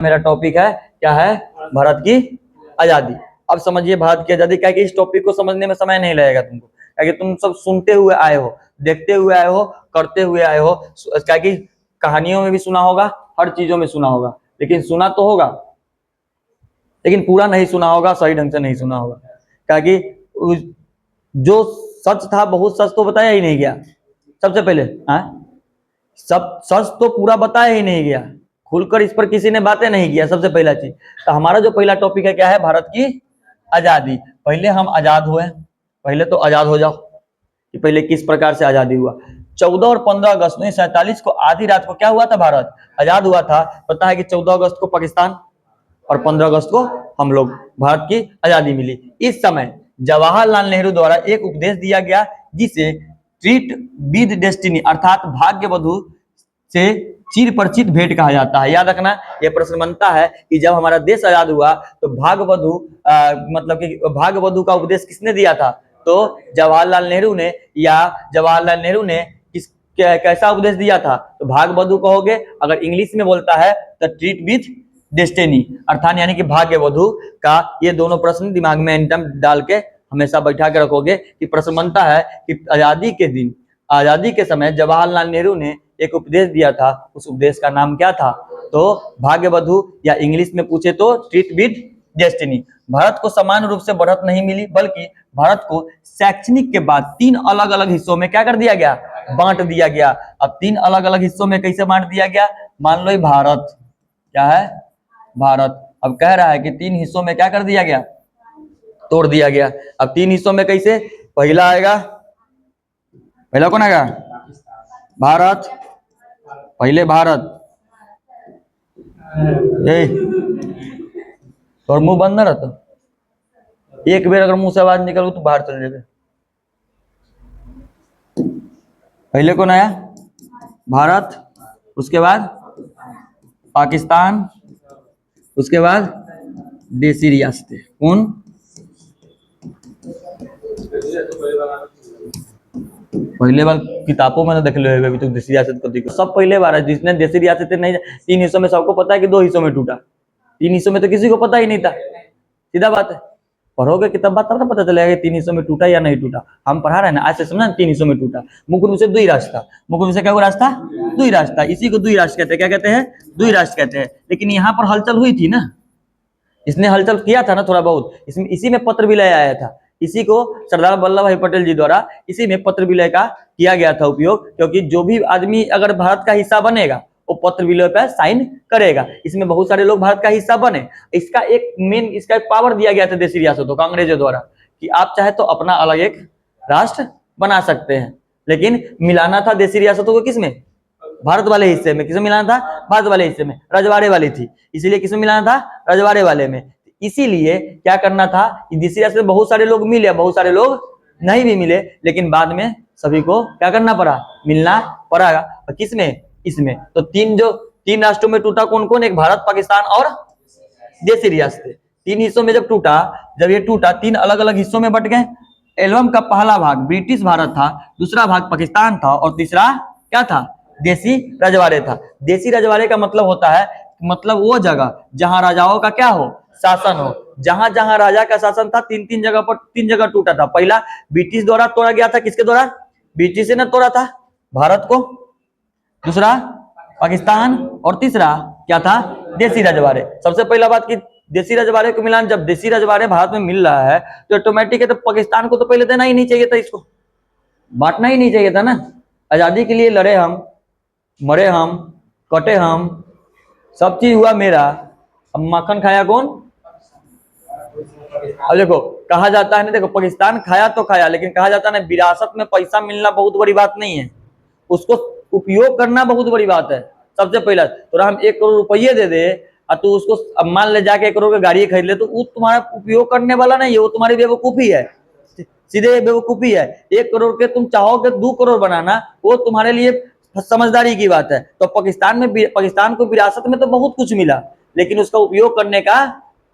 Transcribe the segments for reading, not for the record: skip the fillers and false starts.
मेरा टॉपिक है क्या है, भारत की आजादी। अब समझिए भारत की आजादी, क्या कि इस टॉपिक को समझने में समय नहीं लगेगा तुमको, क्या कि तुम सब सुनते हुए आए हो, देखते हुए आए हो, करते हुए आए हो। क्या कि कहानियों में भी सुना होगा, हर चीजों में सुना होगा, लेकिन सुना तो होगा, लेकिन पूरा नहीं सुना होगा, सही ढंग से नहीं सुना होगा। क्या कि जो सच था, बहुत सच तो बताया ही नहीं गया सबसे पहले। सब सच तो पूरा बताया ही नहीं गया, खुलकर इस पर किसी ने बातें नहीं किया, सबसे पहला चीज। तो हमारा जो पहला टॉपिक है क्या है, भारत की आजादी। पहले हम आजाद हुए, पहले तो आजाद हो जाओ कि पहले किस प्रकार से आजादी हुआ। 14 और 15 अगस्त 1947 को आधी रात को क्या हुआ था, भारत आजाद हुआ था। पता है कि 14 अगस्त को पाकिस्तान और 15 अगस्त को हम लोग, भारत की आजादी मिली। इस समय जवाहरलाल नेहरू द्वारा एक उपदेश दिया गया, जिसे ट्रीट विद डेस्टिनी अर्थात भाग्य वधु से चिर परिचित भेंट कहा जाता है। याद रखना, यह प्रश्न बनता है कि जब हमारा देश आजाद हुआ तो भाग्यवधु मतलब कि भाग्यवधु का उपदेश किसने दिया था, तो जवाहरलाल नेहरू ने। या जवाहरलाल नेहरू ने किस कैसा उपदेश दिया था, तो भाग्यवधु कहोगे, अगर इंग्लिश में बोलता है तो ट्रीट विथ डेस्टिनी अर्थात यानी कि भाग्यवधु का। ये दोनों प्रश्न दिमाग में एकदम डाल के हमेशा बैठा के रखोगे कि प्रश्न बनता है कि आजादी के दिन, आजादी के समय जवाहरलाल नेहरू ने एक उपदेश दिया था, उस उपदेश का नाम क्या था, तो भाग्यवधु, या इंग्लिश में पूछे तो ट्रीट विद डेस्टिनी। भारत को समान रूप से बढ़त नहीं मिली, बल्कि भारत को शैक्षणिक के बाद 3 अलग अलग हिस्सों में क्या कर दिया गया, बांट दिया गया। अब 3 अलग अलग हिस्सों में कैसे बांट दिया गया, मान लो भारत क्या है, भारत अब कह रहा है कि 3 हिस्सों में क्या कर दिया गया, तोड़ दिया गया। अब 3 हिस्सों में कैसे, पहला आएगा, पहला कौन आएगा, भारत, पहले भारत, और मुंह बंद ना रहता, एक बार अगर मुंह से आवाज निकल तो बाहर चल जाएगा। पहले कौन आया, भारत, उसके बाद पाकिस्तान, उसके बाद देसी रियासतें। कौन, पहले बार किताबों में देख लो अभी तो देसी रियासत को सब पहले बार है। जिसने देसी रियासतें नहीं, 3 हिस्सों में सबको पता है कि 2 हिस्सों में टूटा, 3 हिस्सों में तो किसी को पता ही नहीं था। सीधा बात है, पढ़ोगे किताब बात तब पता चलेगा कि 3 हिस्सों में टूटा या नहीं टूटा। हम पढ़ा रहे हैं ना, आज से समझना 3 हिस्सों में टूटा। मुख्य रूप से 2 राष्ट्र, मुख्य रूप से क्या रास्ता, 2 राष्ट्र, इसी को 2 राष्ट्र कहते हैं। क्या कहते हैं, 2 राष्ट्र कहते हैं। लेकिन यहाँ पर हलचल हुई थी ना, इसने हलचल किया था ना थोड़ा बहुत, इसमें इसी में पत्र विलय आया था, इसी को सरदार वल्लभ भाई पटेल जी द्वारा इसी में पत्र विलय का किया गया था उपयोग। क्योंकि जो भी आदमी अगर भारत का हिस्सा बनेगा वो पत्र विलय पर साइन करेगा। इसमें बहुत सारे लोग भारत का हिस्सा बने। इसका एक मेन, इसका एक पावर दिया गया था देसी रियासतों को अंग्रेजों द्वारा, कि आप चाहे तो अपना अलग एक राष्ट्र बना सकते हैं, लेकिन मिलाना था देसी रियासतों को किसमें, भारत वाले हिस्से में। किसमें मिलाना था, भारत वाले हिस्से में, रजवाड़े वाली थी, इसीलिए किसमें मिलाना था, रजवाड़े वाले में। इसीलिए क्या करना था, देसी रियासत में बहुत सारे लोग मिले, बहुत सारे लोग नहीं भी मिले, लेकिन बाद में सभी को क्या करना पड़ा, मिलना पड़ा। किसमें, इसमें। तो 3 राष्ट्रों में टूटा कौन कौन, एक भारत, पाकिस्तान और देसी रियासतें। 3 हिस्सों में जब टूटा, जब ये टूटा 3 अलग अलग हिस्सों में बट गए। एल्बम का पहला भाग ब्रिटिश भारत था, दूसरा भाग पाकिस्तान था, और तीसरा क्या था, देसी रजवाड़े था। देसी रजवाड़े का मतलब होता है, मतलब वो जगह जहां राजाओं का क्या हो, शासन हो। जहां जहां राजा का शासन था, 3 जगह पर 3 जगह टूटा था। पहला ब्रिटिश द्वारा तोड़ा गया था, किसके द्वारा, ब्रिटिश ने तोड़ा था भारत को, दूसरा पाकिस्तान, और तीसरा क्या था, देसी रजवाड़े। सबसे पहला बात की देसी रजवाड़े को मिलान, जब देसी रजवाड़े भारत में मिल रहा है तो ऑटोमेटिक है, तो पाकिस्तान को तो पहले देना ही नहीं चाहिए था, इसको बांटना ही नहीं चाहिए था ना। आजादी के लिए लड़े हम, मरे हम, कटे हम, सब चीज हुआ मेरा, अब माखन खाया कौन। अब देखो कहा जाता है ना, देखो पाकिस्तान खाया तो खाया, लेकिन कहा जाता है ना, विरासत में पैसा मिलना बहुत बड़ी बात नहीं है, उसको उपयोग करना बहुत बड़ी बात है। सबसे पहला तो हम 1 करोड़ रुपये दे दे और तू उसको अब मान ले जाके 1 करोड़ की गाड़ी खरीद ले, तो वो तुम्हारा उपयोग करने वाला नहीं है, वो तुम्हारी बेवकूफी है, सीधे बेवकूफी है। 1 करोड़ के तुम चाहोगे 2 करोड़ बनाना, वो तुम्हारे लिए समझदारी की बात है। तो पाकिस्तान को विरासत में तो बहुत कुछ मिला, लेकिन उसका उपयोग करने का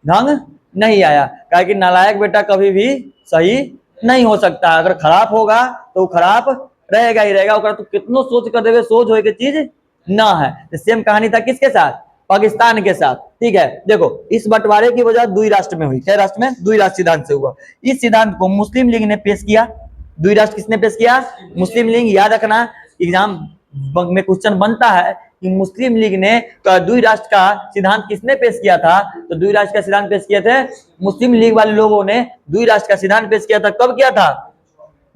ढंग नहीं आया। क्या कि नालायक बेटा कभी भी सही नहीं हो सकता, अगर खराब होगा तो खराब रहेगा ही रहेगा, तो कितनो सोच कर देवे, सोच होए के चीज ना है। तो सेम कहानी था किसके साथ, पाकिस्तान के साथ। ठीक है, देखो इस बंटवारे की वजह दुई राष्ट्र में हुई। क्या राष्ट्र में? दुई राष्ट्र सिद्धांत से हुआ। इस सिद्धांत को मुस्लिम लीग ने पेश किया। दुई राष्ट्र किसने पेश किया? मुस्लिम लीग। याद रखना एग्जाम में क्वेश्चन बनता है कि मुस्लिम लीग ने दुई राष्ट्र का सिद्धांत किसने पेश किया था? तो दुई राष्ट्र का सिद्धांत पेश किए थे मुस्लिम लीग वाले लोगों ने। दुई राष्ट्र का सिद्धांत पेश किया था। कब किया था?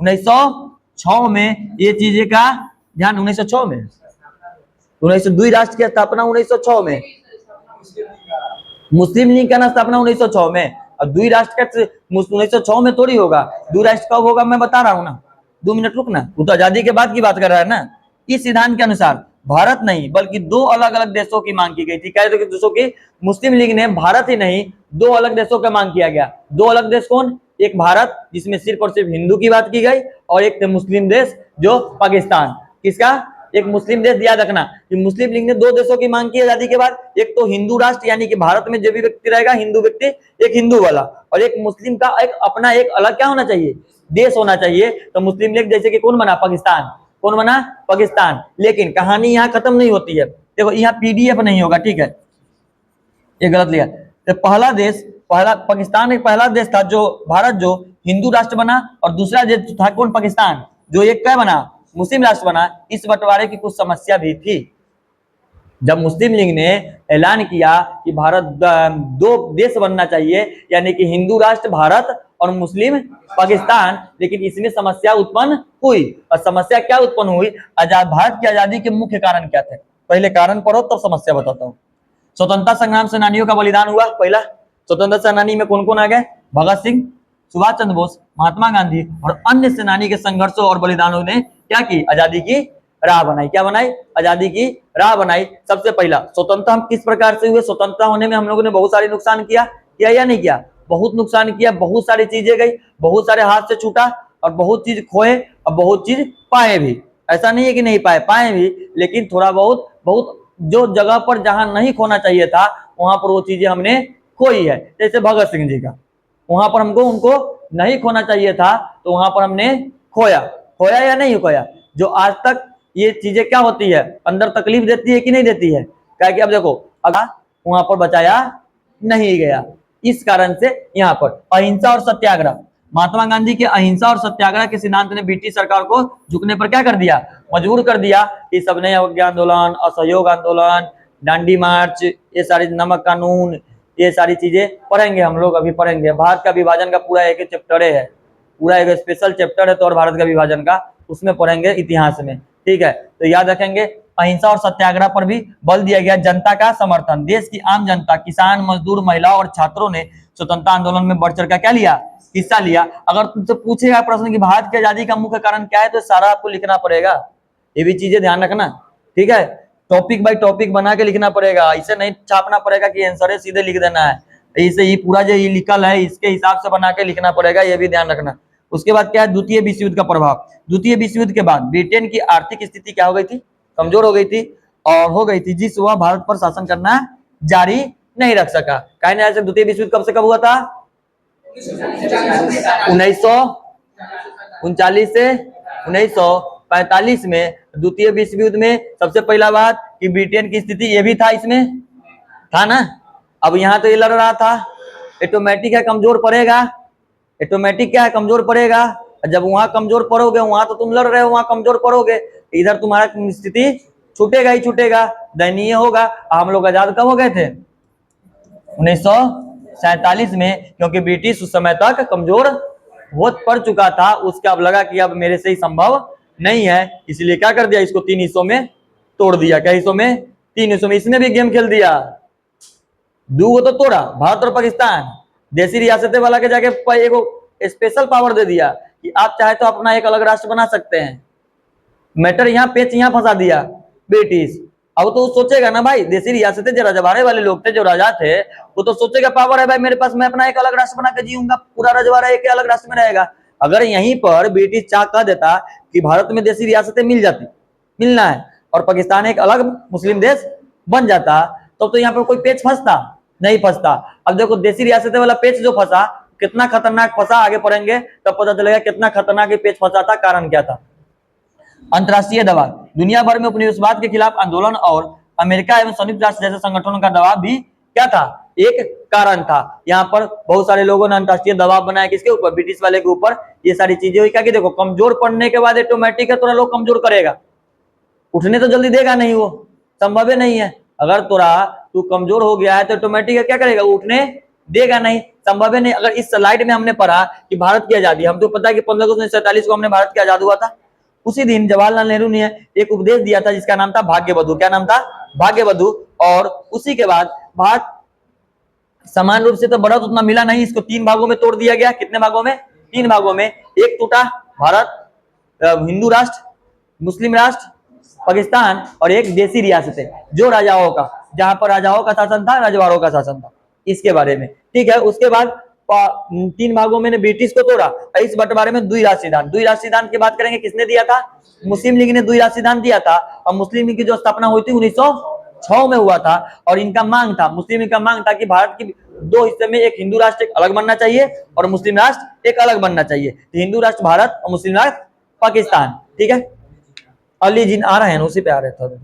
1906 में। ये चीजें का ध्यान, 1906 में। 1900 दुई राष्ट्र की स्थापना 1906 में। मुस्लिम लीग का स्थापना 1906 में। और दुई राष्ट्र का 1906 में थोड़ी होगा। दुई राष्ट्र कब होगा मैं बता रहा हूं ना, 2 मिनट रुकना। वो तो आजादी के बाद की बात कर रहा है ना। इस सिद्धांत के अनुसार भारत नहीं बल्कि 2 अलग अलग देशों की मांग की गई थी। क्या देशों की? मुस्लिम लीग ने भारत ही नहीं 2 अलग देशों का मांग किया गया। 2 अलग देश कौन? एक भारत जिसमें सिर्फ और सिर्फ हिंदू की बात की गई, और एक मुस्लिम देश जो पाकिस्तान। किसका? एक मुस्लिम देश। याद रखना कि मुस्लिम लीग ने 2 देशों की मांग की आजादी के बाद। एक तो हिंदू राष्ट्र यानी कि भारत में जो भी व्यक्ति रहेगा हिंदू व्यक्ति, एक हिंदू वाला, और एक मुस्लिम का एक अपना एक अलग क्या होना चाहिए? देश होना चाहिए। तो मुस्लिम लीग जैसे कि कौन बना? पाकिस्तान। कौन बना? पाकिस्तान। लेकिन कहानी यहाँ खत्म नहीं होती है। देखो यहाँ पीडीएफ नहीं होगा, ठीक है, ये गलत लिया। तो पहला देश, पहला पाकिस्तान एक पहला देश था जो भारत जो हिंदू राष्ट्र बना, और दूसरा देश था कौन? पाकिस्तान, जो एक क्या बना? मुस्लिम राष्ट्र बना। इस बंटवारे की कुछ समस्या भी थी। जब मुस्लिम लीग ने ऐलान किया कि भारत 2 देश बनना चाहिए, यानी कि हिंदू राष्ट्र भारत और मुस्लिम पाकिस्तान, लेकिन इसमें समस्या उत्पन्न हुई। और समस्या क्या उत्पन्न हुई? आजाद भारत की आजादी के मुख्य कारण क्या थे? पहले कारण पढ़ो तब समस्या बताता हूँ। स्वतंत्रता संग्राम सेनानियों का बलिदान हुआ। पहला स्वतंत्रता सेनानी में कौन कौन आ गए? भगत सिंह, सुभाष चंद्र बोस, महात्मा गांधी और अन्य सेनानी के संघर्षों और बलिदानों ने क्या की? आजादी की राह बनाई। क्या बनाई? आजादी की राह बनाई। सबसे पहला स्वतंत्रता हम किस प्रकार से हुए? स्वतंत्रता होने में हम लोगों ने बहुत सारे नुकसान किया या नहीं किया? बहुत नुकसान किया। बहुत सारी चीजें गई, बहुत सारे हाथ से छूटा, और बहुत चीज खोए और बहुत चीज पाए भी। ऐसा नहीं है कि नहीं पाए, पाए भी, लेकिन थोड़ा बहुत बहुत जो जगह पर जहां नहीं खोना चाहिए था वहां पर वो चीजें हमने खोई है। जैसे भगत सिंह जी का, वहां पर हमको उनको नहीं खोना चाहिए था तो वहां पर हमने खोया। खोया या नहीं खोया? जो आज तक ये चीजें क्या होती है, अंदर तकलीफ देती है कि नहीं देती है? क्या कि अब देखो अगर वहां पर बचाया नहीं गया, इस कारण से यहाँ पर अहिंसा और सत्याग्रह, महात्मा गांधी के अहिंसा और सत्याग्रह के सिद्धांत ने ब्रिटिश सरकार को झुकने पर क्या कर दिया? मजबूर कर दिया। कि सबने अवज्ञा आंदोलन, असहयोग आंदोलन, डांडी मार्च, ये सारी नमक कानून, ये सारी चीजें पढ़ेंगे हम लोग, अभी पढ़ेंगे। भारत का विभाजन का पूरा एक चैप्टर है, पूरा एक स्पेशल चैप्टर है तो, और भारत का विभाजन का उसमें पढ़ेंगे इतिहास में। ठीक है, तो याद रखेंगे अहिंसा और सत्याग्रह पर भी बल दिया गया। जनता का समर्थन, देश की आम जनता, किसान, मजदूर, महिला और छात्रों ने स्वतंत्रता आंदोलन में बढ़ चढ़ कर क्या लिया? हिस्सा लिया। अगर तुमसे पूछेगा प्रश्न कि भारत की आजादी का मुख्य कारण क्या है, तो सारा आपको लिखना पड़ेगा। ये भी चीजें ध्यान रखना, ठीक है। टॉपिक बाय टॉपिक बना के लिखना पड़ेगा, इसे नहीं छापना पड़ेगा कि आंसर है सीधे लिख देना है। इसे ये पूरा जो ये लिखल है इसके हिसाब से बना के लिखना पड़ेगा, ये भी ध्यान रखना। उसके बाद क्या है? द्वितीय विश्व युद्ध का प्रभाव। द्वितीय विश्व युद्ध के बाद ब्रिटेन की आर्थिक स्थिति क्या हो गई थी? कमजोर हो गई थी, और हो गई थी जिस वह भारत पर शासन करना जारी नहीं रख सका। कहने ऐसे द्वितीय विश्व युद्ध कब से कब हुआ था? 1939 से 1945 में। द्वितीय विश्व युद्ध में सबसे पहला बात कि ब्रिटेन की स्थिति ये भी था, इसमें था ना। अब यहाँ तो ये लड़ रहा था, ऑटोमेटिक है कमजोर पड़ेगा। ऑटोमेटिक क्या है? कमजोर पड़ेगा। जब वहां कमजोर पड़ोगे, वहां तो तुम लड़ रहे हो, वहां कमजोर पड़ोगे, इधर तुम्हारा स्थिति छूटेगा ही छूटेगा, दयनीय होगा। हम लोग आजाद कब हो गए थे? 1947 में, क्योंकि ब्रिटिश उस समय तक कमजोर हो पड़ चुका था। उसके अब लगा कि अब मेरे से ही संभव नहीं है, इसलिए क्या कर दिया? इसको 3 हिस्सों में तोड़ दिया। क्या हिस्सों में? 3 हिस्सों में। इसमें भी गेम खेल दिया, 2 को तो तोड़ा, भारत और पाकिस्तान। देसी रियासतें वाला के जाके एक स्पेशल पावर दे दिया कि आप चाहे तो अपना एक अलग राष्ट्र बना सकते हैं। मैटर यहाँ पेच यहाँ फंसा दिया ब्रिटिश। अब तो सोचेगा ना भाई, देसी रियासतें जो रजवाड़े वाले लोग थे, जो राजा थे, वो तो सोचेगा पावर है भाई मेरे पास, मैं अपना एक अलग राष्ट्र बना के जीऊंगा, पूरा रजवाड़ा एक अलग राष्ट्र में रहेगा। अगर यहीं पर ब्रिटिश चाह कह देता कि भारत में देसी रियासतें मिल जाती, मिलना है, और पाकिस्तान एक अलग मुस्लिम देश बन जाता, तो यहाँ पर कोई पेच फंसता नहीं? फंसता। अब देखो देसी रियासतें वाला पेच जो फंसा, कितना खतरनाक फंसा, आगे पढ़ेंगे तब पता चलेगा कितना खतरनाक पेच फंसा था, कारण क्या था। अंतरराष्ट्रीय दबाव, दुनिया भर में उपनिवेशवाद के खिलाफ आंदोलन और अमेरिका एवं संयुक्त राष्ट्र जैसे संगठनों का दबाव भी क्या था, एक कारण था। यहाँ पर बहुत सारे लोगों ने अंतरराष्ट्रीय दबाव बनाया किसके ऊपर, ब्रिटिश वाले के ऊपर। ये सारी चीजें हुई क्या कि देखो कमजोर पड़ने के बाद ऑटोमेटिक है थोड़ा लोग कमजोर करेगा, उठने तो जल्दी देगा नहीं, वो संभव नहीं है। अगर तू कमजोर हो गया है तो ऑटोमेटिक क्या करेगा, उठने देगा नहीं, संभव नहीं। अगर इस स्लाइड में हमने पढ़ा कि भारत की आजादी, हम तो पता है कि 15 अगस्त 1947 को हमने भारत की आजाद हुआ था। उसी दिन जवाहरलाल नेहरू ने एक उपदेश दिया था जिसका नाम था भाग्य बंधु। क्या नाम था, भाग्य बंधु। और उसी के बाद भारत समान रूप से तो बढ़त उतना मिला नहीं, इसको 3 भागों में तोड़ दिया गया। कितने भागों में, 3 भागों में। एक टूटा भारत, हिंदू राष्ट्र, मुस्लिम राष्ट्र पाकिस्तान, और एक देसी रियासतें जो राजाओं का, जहां पर राजाओं का शासन था, रजवाड़ों का शासन था, इसके बारे में। ठीक है, उसके बाद 3 भागों में ने ब्रिटिश को तोड़ा। इस बंटवारे में द्विराष्ट्र सिद्धांत, द्विराष्ट्र सिद्धांत की बात करेंगे, किसने दिया था, मुस्लिम लीग ने द्विराष्ट्र सिद्धांत दिया था। और मुस्लिम लीग की जो स्थापना हुई थी 1906 में हुआ था। और इनका मांग था, मुस्लिम लीग का मांग था कि भारत की 2 हिस्से में, एक हिंदू राष्ट्र एक अलग बनना चाहिए और मुस्लिम राष्ट्र एक अलग बनना चाहिए। तो हिंदू राष्ट्र भारत और मुस्लिम राष्ट्र पाकिस्तान। ठीक है, अली जिन आ रहे हैं, उसी पे आ रहे थे।